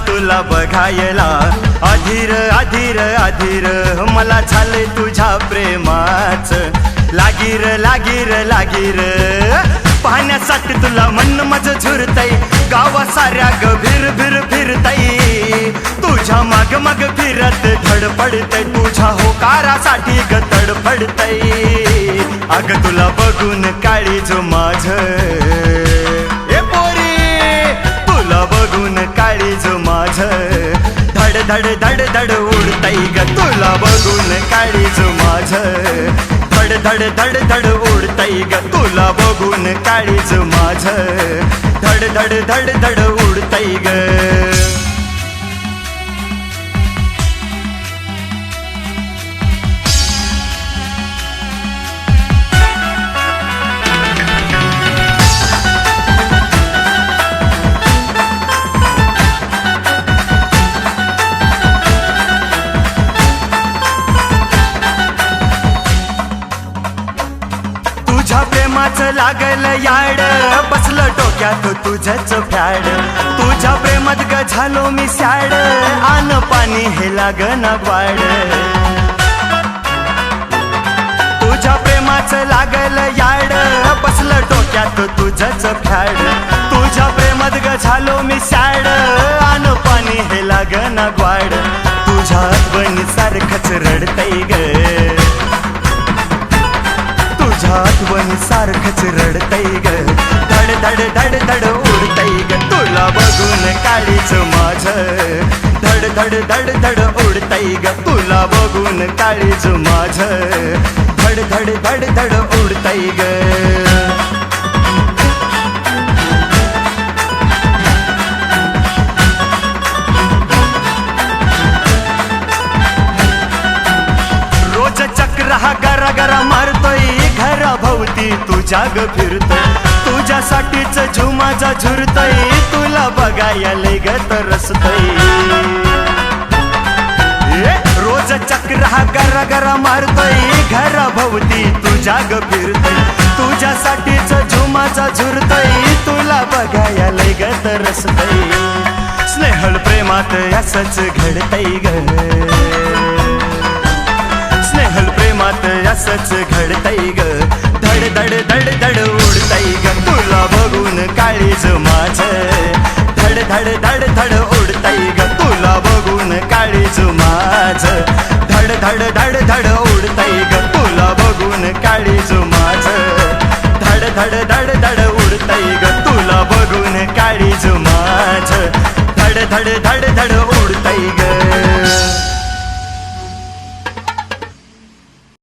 तुला बघायला अधीर अधीर अधीर मला झाले तुझ्या प्रेमाच लागीर लागीर लागीर पाहण्यासाठी तुला मन माझं झुरतय गावा साऱ्या गभीर भीर फिरतय तुझ्या माग माग फिरत धडपडतय तुझ्या होकारासाठी ग तडफडतय अग तुला बघून काळीज माझ ए पोरी तुला बघून काळीज माझ धड धड धड धड उडतय ग तुला बघून काळीज माझ धड धड धड धड उडतय ग तुला बघून काळीज माझ धड धड धड धड उडतय ग तुझ्या प्रेमाचं लागल याड बसलं डोक्यात तुझंच फॅड तुझ्या प्रेमात ग झालो मी सॅड आन पाणी हे लागना वाड तुझ्या प्रेमाचं लागल याड बसलं डोक्यात तुझंच फॅड तुझ्या प्रेमात ग झालो मी सॅड आन पाणी हे लागना वाड तुझ्या आठवणी सारखंच रडतय ग आठवण सारखंच रडतय ग धड धड धड धड उडतय ग तुला बघून काळीच माझ धड धड धड धड उडतय ग तुला बघून काळीच माझ धड धड धड धड उडतय ग हा गरा गरा मारतोय घरा भोवती तुझ्या ग फिरतोय तुझ्यासाठीच झुमाजा झुरतोय तुला बघायला लय ग तरसतोय रोज चक्र हा गरा गरा मारतोय घरा भोवती तुझ्या ग फिरतोय तुझ्यासाठीच झुमाजा झुरतोय तुला बघायला लय ग तरसतोय स्नेहळ प्रेमात असंच घडतय ग प्रेमात असंच घडतय ग धड धड धड धड उडतय ग तुला बघून काळीज माझ धड धड धड धड उडतय ग तुला बघून काळीज माझ धड धड धड धड